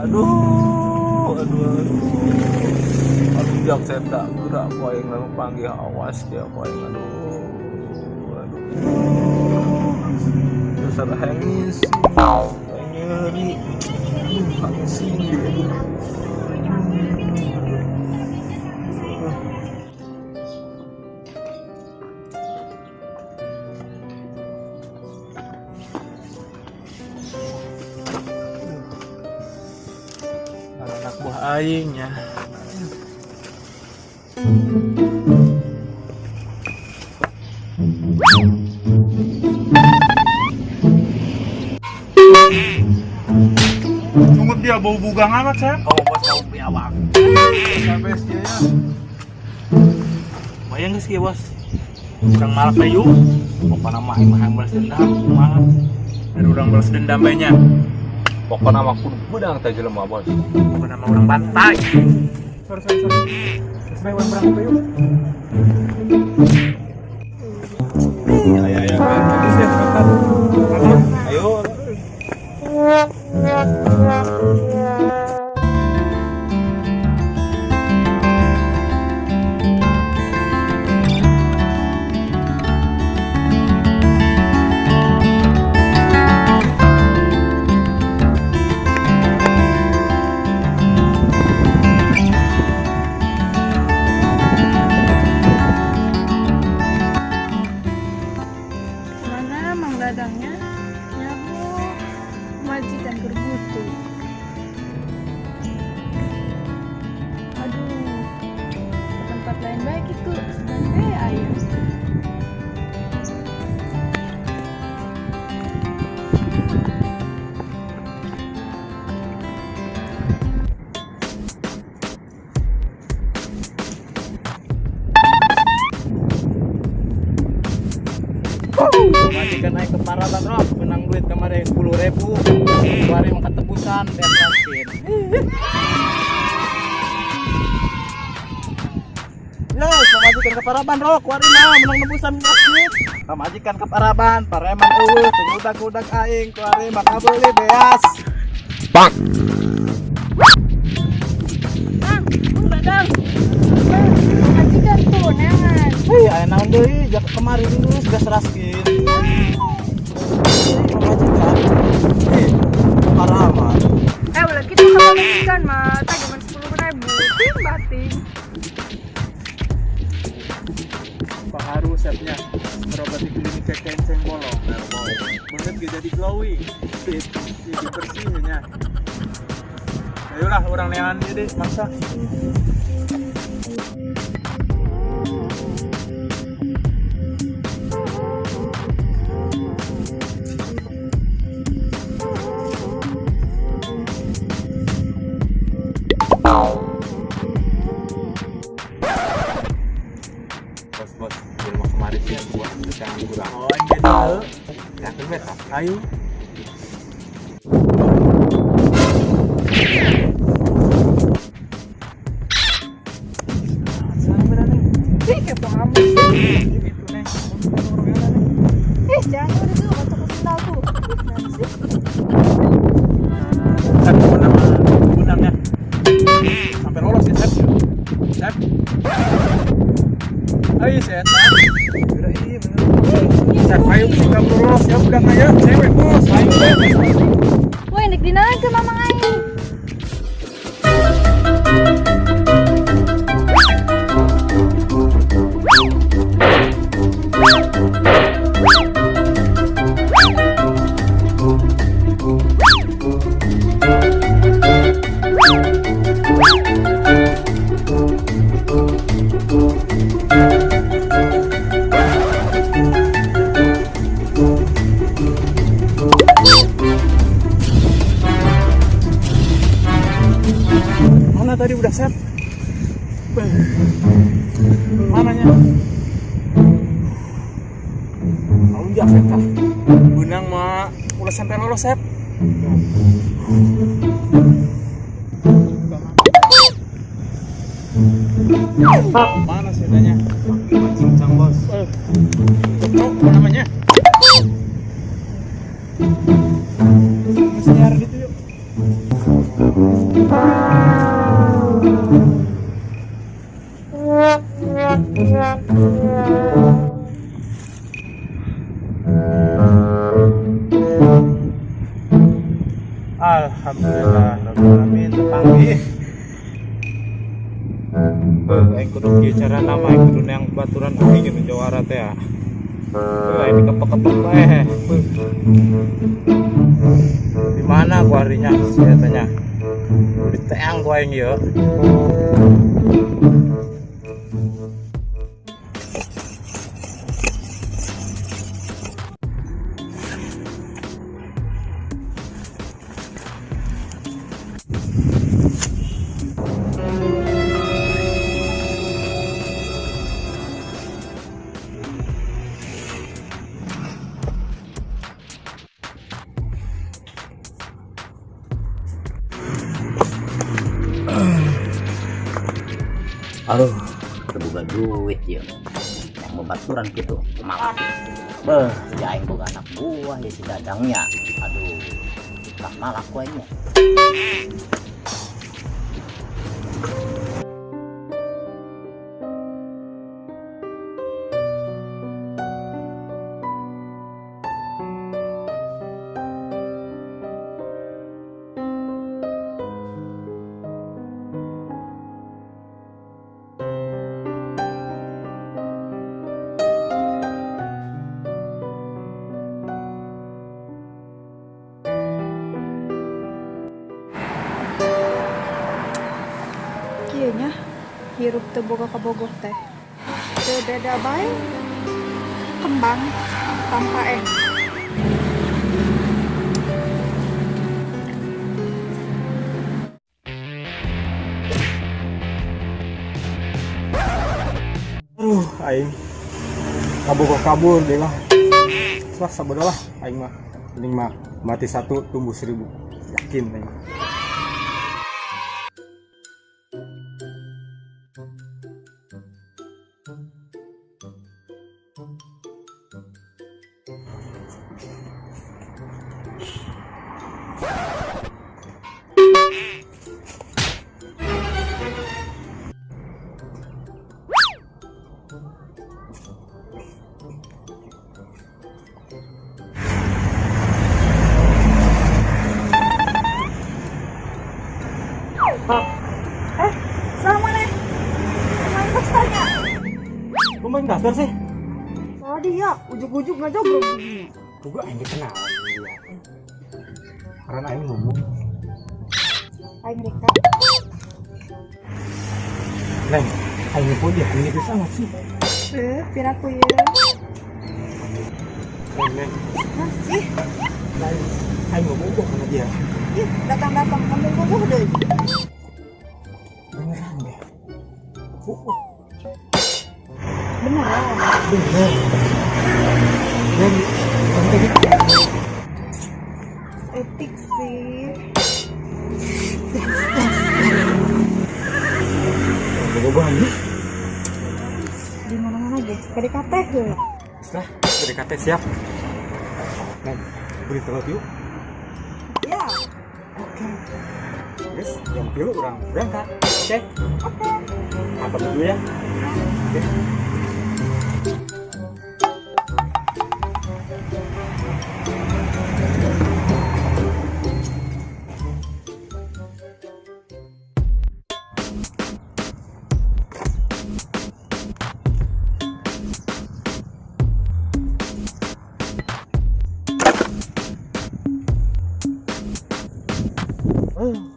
Aduh jak saya tak gerak poing lalu panggil awas dia poing aduh. Terus ada hangis, nyeri, hangis ini. Anak buah aingnya. Tunggu dia bau bugang amat, Sep. Oh, bos tahu piawak. Sampai sekian. Bayang geus kieu, Bos. Kang malak payu. Pokona mah imah balas dendam, kumaha. Dan urang balas dendam bae nya. Pokoknya mah kudu bedang teh jelema bos. Pokona mah urang bantai. Sorry. Geus bae urang berang payu. Ayo. Mana Mang Dadangnya? Ya Bu, majikan berbutuh. Aduh, ke tempat lain baik itu sebagai ayam. Majikan naik ke Paraban Rock, menang duit kemarin 10.000. Kemarin makan tebusan dan raskin. Yo, majikan ke Paraban Rock, wari mah menang tebusan raskin. Majikan ke Paraban, pareman eueuh, udag-udag aing, kuari maka beuli beas. Bang. Mang Dadang. Majikan tuh neangan. Hei, aya naon deui, jak kemarin geus gas raskin. Majikan. Hei, Paraban. Udah kita sama majikan mah, tadi cuma 10.000. Ting bating. Pengaruh setnya berobati klinik kenceng bolong. Bener gak jadi glowing, fit, jadi bersihnya. Ayolah orang neangan jadi maksa. Bos, di rumah kemarin sih gua jangan kurang. Oh, ini tahu. Ya, beta. Ayo. Kepo amat. Gitu nih. Jangan udah tuh, baca sendal tuh. Set benangnya. Sampai lolos ya, Set. Set. Ayo, Set. Udah iya bener. Set, ayo sih kamu lolos ya, udah aja. Cewek, Bos. Ayo, Woi, nek dinahan ke mamang aing. Mana tadi udah set? Mananya? Mau nggak set kah? Benang mah udah sampai lolos set. Mana setanya? Mancing cang bos. Apa namanya? Mesti nyari gitu yuk. Alhamdulillah, amin tepanggih. Aing kudu kieu cara nama aing kudu neang baturan aing gitu jawara teh ya. Aing dikepek-kepek bae. Di mana gua harinya saya tanya. Di teang gua aing ieu. Aduh, terbuka duit ya. Yang membaturan gitu, malah. Beh, ya aing boga anak buah ya si dadangnya. Aduh, tak malah kuenya. Kayaknya hirup teu boga kabogoh teh. Teu beda bae kembang tanpa eng. Aing kabur deh lah. Wah, sabodo lah aing mah. Mending mah mati satu tumbuh 1000. Yakin aing. Sama nih. Main pestanya. Kok main dasar sih? Tadi ya, ujuk-ujuk nggak jogrok begini. Juga aing dikenal. Karena aing ngomong. Aing Rika. Neng, aing pun dia aing itu sangat sih. Piraku ya. Neng, Masih. aing ngomong kok sama dia. Ih, datang-datang kamu bogoh deh. Beneran deh. Beneran. Bener. Neng, penting. Etik sih. Bogoh nih. Di mana-mana deh. PDKT ya. Setelah PDKT siap. Neng, beri telur yuk. Ya. Oke. Guys, jam 3 orang berangkat. Oke. Oke. Apa dulu ya? Oke.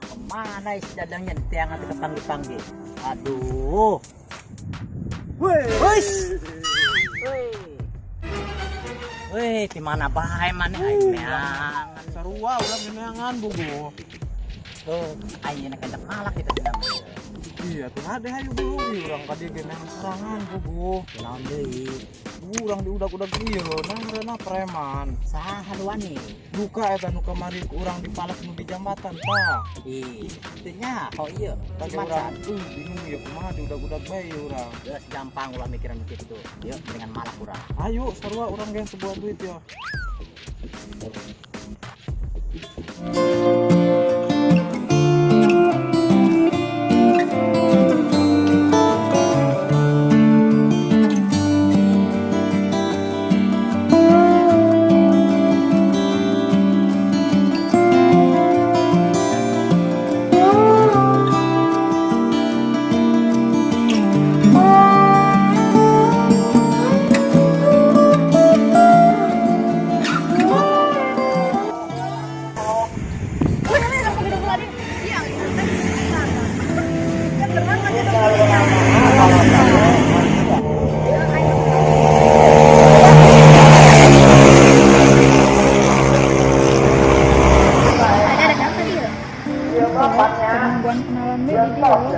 Kemana si dadangnya di tiangan itu kepanggil-panggil. Aduh. Weh, di mana bae maneh aing neangan. Sarua urang neangan bogoh. Aing enak hendak malak kita sedang. Iya tuh ada hayu dulu urang kadi ge neangan serangan bogoh. Naon deui? Urang diudag-udag ieu nangrena preman. Saha wani? Duka eta nu kamari urang dipalak nu di jambatan tah. Ih, teu nya, oh iya. Tadi urang bingung ya kumaha diudag-udag bae urang. Geus gampang ulah mikiran begitu. Yuk, dengan malak urang. Ayo sarua urang ge sebuah duit ya. Langsung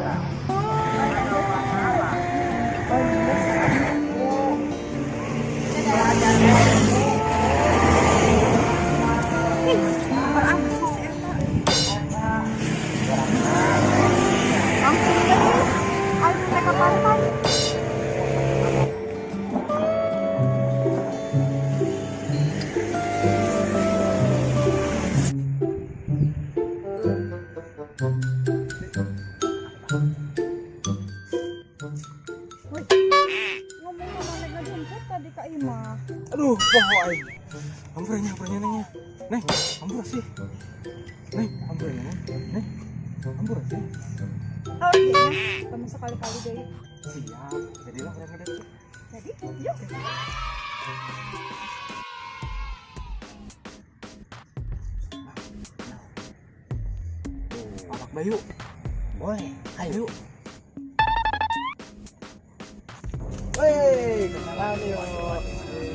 aja. Ayo mereka pantai. Ngomong sama nega jemput tadi Kak Ima. Aduh, bohong aing. Ambrenya nanya. Neng, ampura sih. Neng, ambrenya neng. Ampura sih. Oh iya, kamu sekali-kali deh. Siap. Jadilah orang ngedek. Jadi, yuk. Anak Bayu. Boleh, ayo. Woi, kenalan yuk.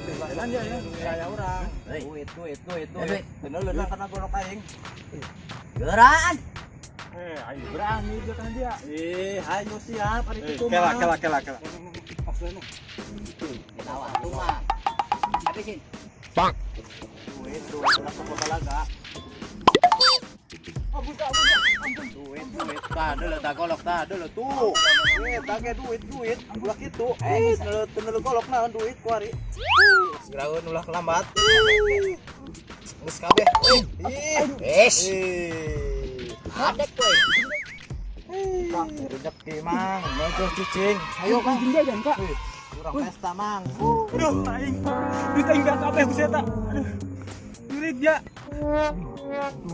Kenalan ya, ya orang. Hei. Duit. Duit. Bener lu karena golok aing. Geran. Ayo berani dia kan dia. Ayo siap hari itu Kela. Aslinya. Kita waktu mah. Habisin. Duit, langsung ke balaga. Ampun. Duit. Dulu tak golok dulu tuh. Tage duit. Ulah kitu. Nelu golok naon duit kuari. Segeraun ulah kelambat. Geus kabeh. Wes. Adek kowe. Rezeki mang, mojo cicing. Ayo Kang Jinja dan Kak. Kurang pesta mang. Aduh, aing. Duit aing enggak kabeh ku eta. Aduh. Duit ya. Aduh,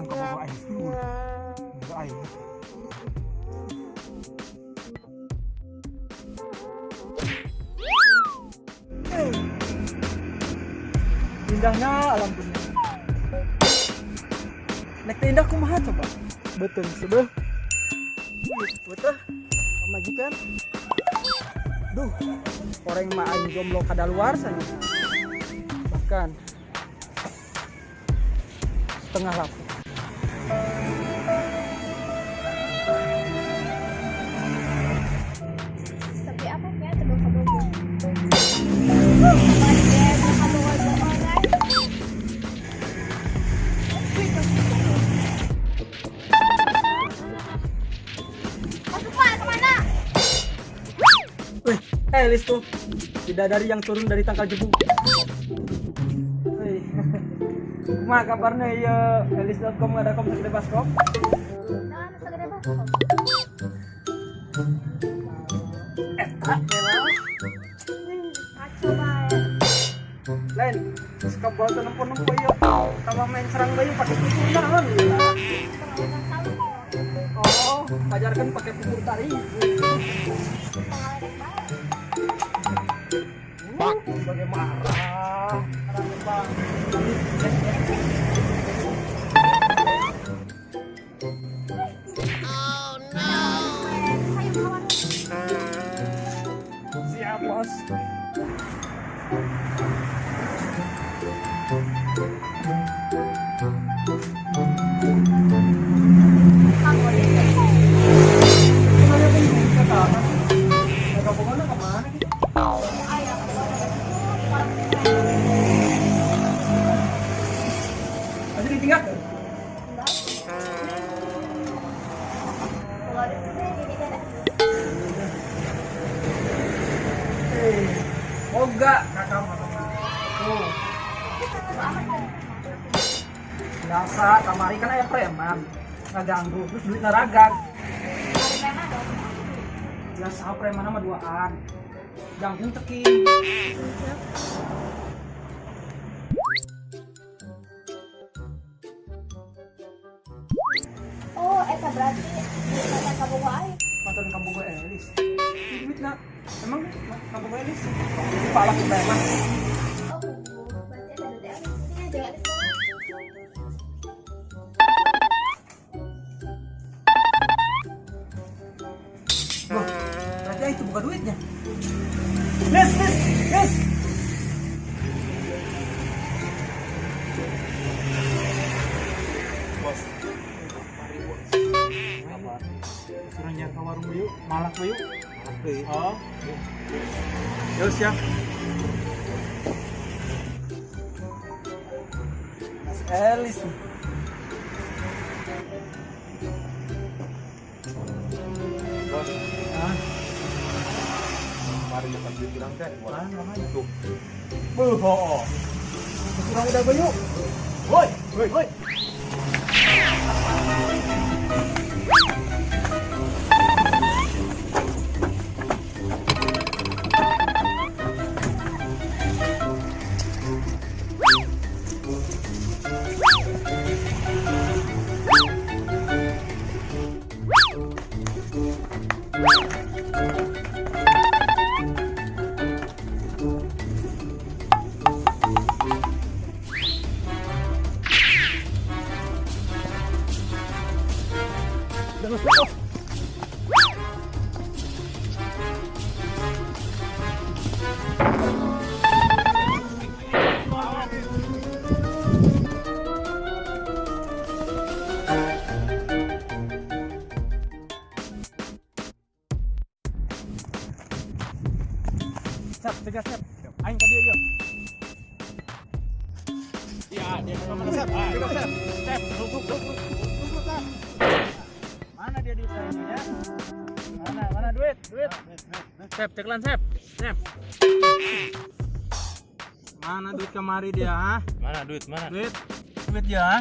ka bawa aing. Enggak aing. Indahnya alam dunia. Nek teh indah kumaha coba? Betul, sebel. Betul. Pamajikan. Duh, orang mah aing jomblo kadaluarsa nih. Bahkan setengah laku. Tapi apa ya terus kamu? Elis tuh bidadari yang turun dari tangkal jebu. Hei. Kumaha kabarnya ya elis.com ada kom segede baskom? Nah, segede baskom. Kacau bae. Lain, suka bawa nempo-nempo ya. Sama main serang bayu pakai pukul naon. Pengalaman salut. Oh, ajarkan pakai pukul tari. Pengalaman bae. Sebagai marah. Bang. Siap, Bos. Masih ditinggal? Moga kakak tuh biasa kamari kan aya preman ngaganggu terus duit naragag biasa preman sama duaan ganggu ceking. Oh, eta berarti bukan kamu wae. Mantan kampung gue Elis duit nak emang kampung gue Elis itu palak preman. Oh, berarti ada DTL. Ini jangan Wah, berarti itu bukan duitnya. Yes. Bos. Suruh nyari warung Bayu, Malak Bayu. Oke. Oh. Yuk siap. Mas Elis. Bos, Ah, mari kita beli kurang teh. mana itu? Oh. Kurang udah Bayu. Woi, woi, woi. Siap, tegas siap. Aing tadi aja. Iya, dia ke mana siap? Tegas siap. Siap, duduk. Mana dia duit ya? Mana duit? Siap, ceklan siap. Siap. Mana duit kemari dia, ha? Mana duit? Mana? Duit ya.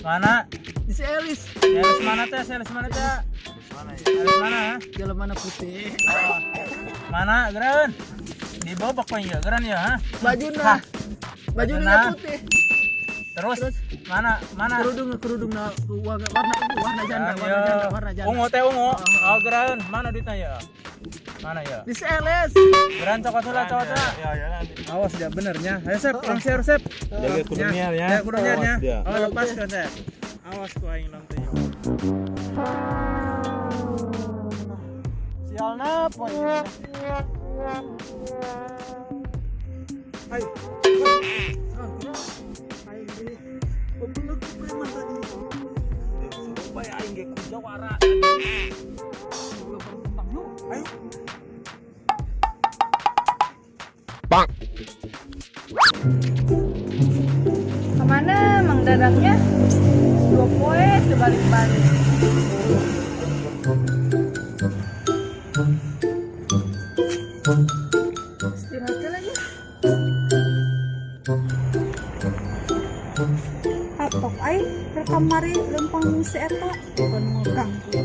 Mana? Di si Elis. Seles mana teh? Seles mana teh? Mana ya? Seles mana? Ha? Jalan mana putih. Mana, Geran? Di bawah pokoknya ya, Geran ya, ha? Bajuna. Bajuna Bajuna. putih. Terus mana? Kerudung warna janda, warna janda. Ungu teh ungu. Oh, Geran, mana duitnya ya? Mana ya? Di si Elis. Geran cokot lah. Ya, nanti. Awas dia benernya. Ayo Sep, orang share Sep. Jaga kudungnya ya. Ya, kudungnya. Awas dia. Oh, lepaskan Sep. Awas ku aing lantai. Sialna poin. Hai. Supaya aing ge ku jawara. Ayo. Kemana Mang Dadangnya? 2 poe sebalik-balik. Istirahat lagi. Atok ai ke kamari lempang si eta bukan ngeganggu.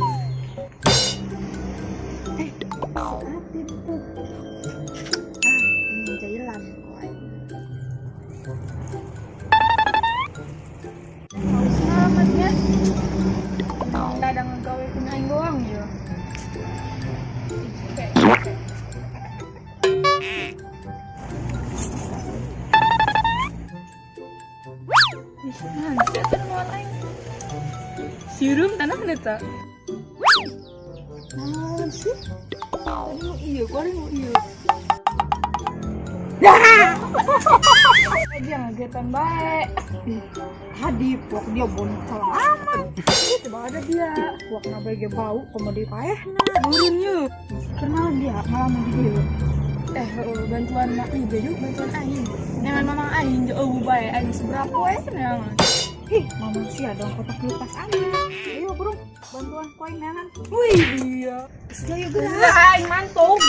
Hati tuh. Ini jailan kok ai. Mau selamat ya. Mang Dadang ngegawe punya aing doang ya. Sirum tanah neta. Nah, sih. Tadi mau iya, gua mau iya. Dia ngagetan baik. Hadi, puak dia bonus salah aman. Coba ada dia. Puak nabege bau, komodi paehna. Burunnya. Kenal dia, malah mau dia. Bantuan mak ibu yuk, bantuan aing. Dengan mamang aing, jauh baik. Aing seberapa nengan. Mamang sih ada kotak lupas aman. Ayo bro, bantuan koin nengan. Wih dia. Segaya gerak. Aing mantung.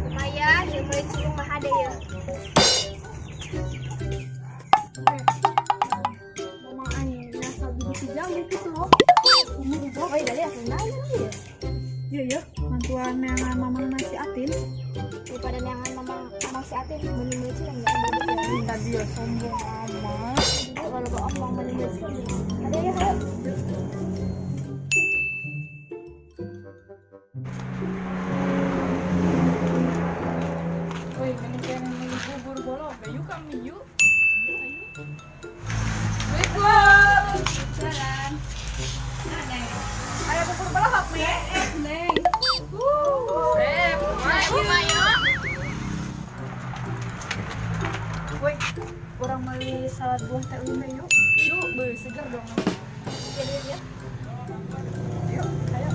Lumayan, ya mulai cium mah ada ya. Mamang aing nasa begitu jauh gitu loh. Umur gua Oh iya, dari aku nanya ya. Iya, bantuan nengan mamang nasi atin. Daripada neangan mama si Atin, mending sih yang nggak ada ya. Minta dia sombong amat. Jadi kalau gak omong mending sih. Ada ya, ayo. Woi, kan bubur bolong, yuk kami yuk. Waalaikumsalam. Jalan. Ayo bubur bolong, Neng. Woi, kurang beli salad buah teh ume yuk. Yuk, beli segar dong. Jadi ya. Yuk, ayo.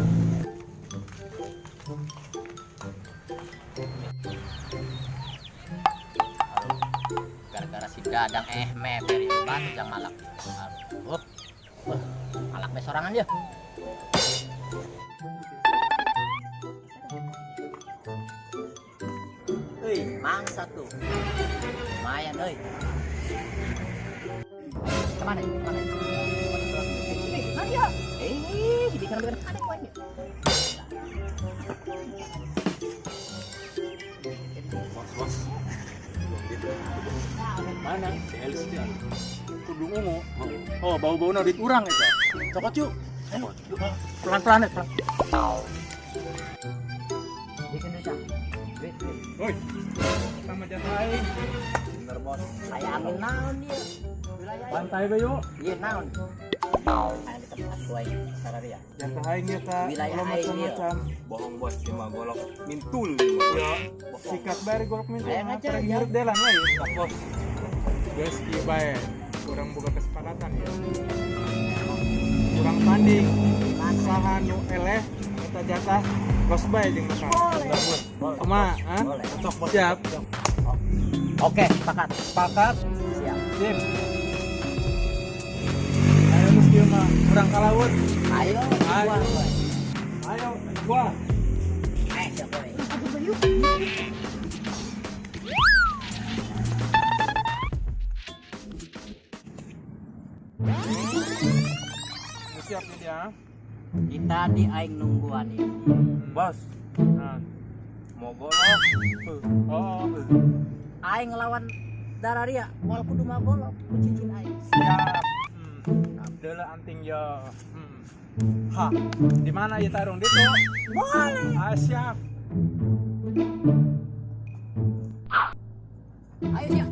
dadang me beri obat yang malak. Malak be sorangan dia. Mangsa tuh. Lumayan euy. Kemana? Nadia. Di kan ada koinnya. Bos. Mana? LC dia. Tudung ungu. Oh, bau-bau naudit urang eta. Cokot yuk. Ayo, pelan-pelan ya, pelan. Bikin duit. Woi. Sama jatuh aing. Bener bos. Saya ambil naon dia. Wilayah. Pantai be yuk. Iya naon. Ada di tempat gue Sararia. Jatuh aing eta. Wilayah Kalau aing, macam-macam. Bohong bos, cuma golok mintul. Ya, sikat bare golok mintu. Ayo ngajar, Pareng ya. nyurut delan we. Tak bos. Geus kieu bae. Kurang buka kesepakatan ya. Kurang tanding. Saha nu eleh eta jatah los bae jeung makan. Boleh. Kumaha? Hah? Boleh. Cocok bos. Siap. Oke, sepakat. Sepakat. Siap. Sip. Ayo geus kieu mah urang ka laut. Ayo. Ayo. Ayo, gua. Siap boy. Siap nih dia. Kita di aing nungguan ini. Bos, Nah. mau golok. Oh, Aing ngelawan Dararia, wal kudu mah golok, ku cicin aing. siap. Abdel anting ya. Ha, di mana ya tarung ditu? Boleh. Ah, siap. Ayo siap.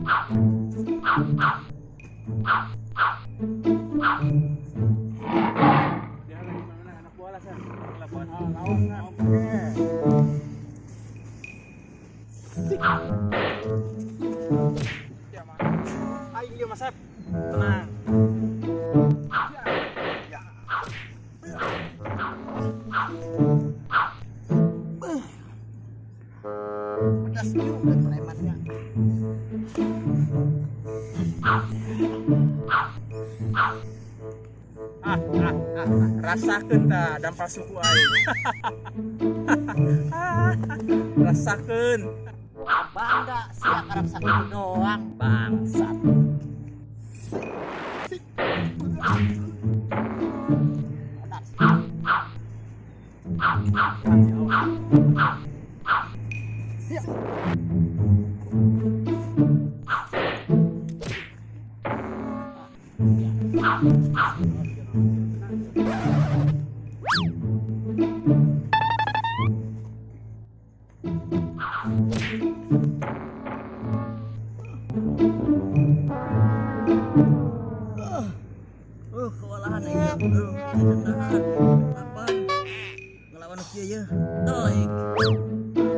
Dia lagi mana anak bola sah. Lawan lawangan. Oke. Ya, Mas. Aing dia Mas Sep. Tenang. Ya. Pedas juga premannya. Rasakeun tah dampak suku aing. Rasakeun. Bangga siap karep sakit doang bangsat. Kewalahan aja. Apa? Ngelawan kieu ya. Telik.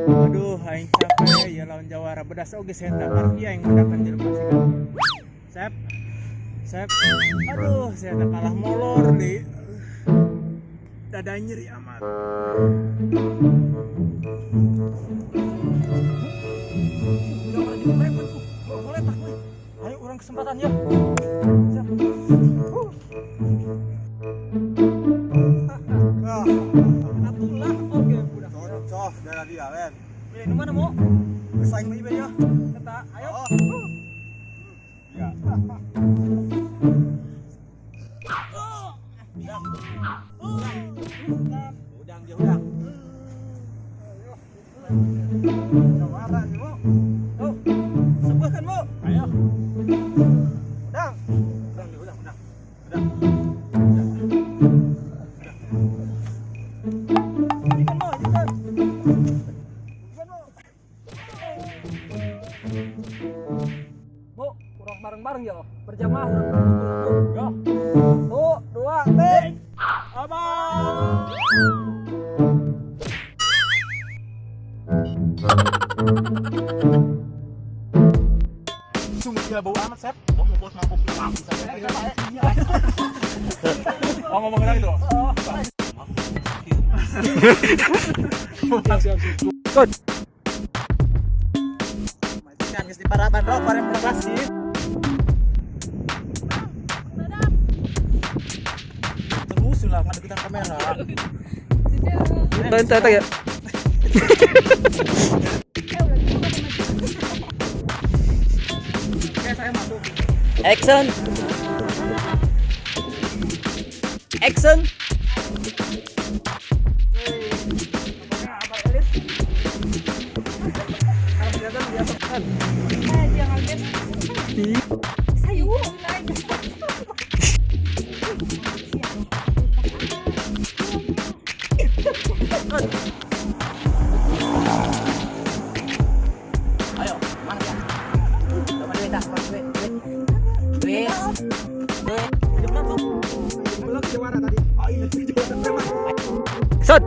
Aduh, aing capek ya lawan Jawara bedas oge senta kan ieu aing mendakan jelema Sep. Sep. Aduh, saya kalah molor di dada nyeri amat. Udah pada di preman tuh. Boleh tak we. Ayo urang kesempatan ya. Siap. Atulah oke budak. Cocok, darah dia, Len. Eh, nu mana mau? Kesaing mah ibe ya. Eta, ayo. Ya. Udang dia udang. Jawara nih, Bu. Oh, sebuah kan, Bu? Ayo. Udang. Udang dia udang, udang. Ini kan, Bu, ini kan. Bu, kurang bareng-bareng ya, berjamaah. Ya. 1, 2, 3. Abang. Sungguh gila bau amat, Sep. Bos mampu mampu Oh, ngomong lagi tuh. Siap. Good. Majikan geus di paraban rok bareng berkasih. ngadeketan kamera. Tonton ya. Oke, saya masuk. Action. Action. Jangan lihat. Sayur naik. Ayo, mana ya? Coba duit tak, duit. Duit. Belum jawara tadi. Oh, ini juara. Set.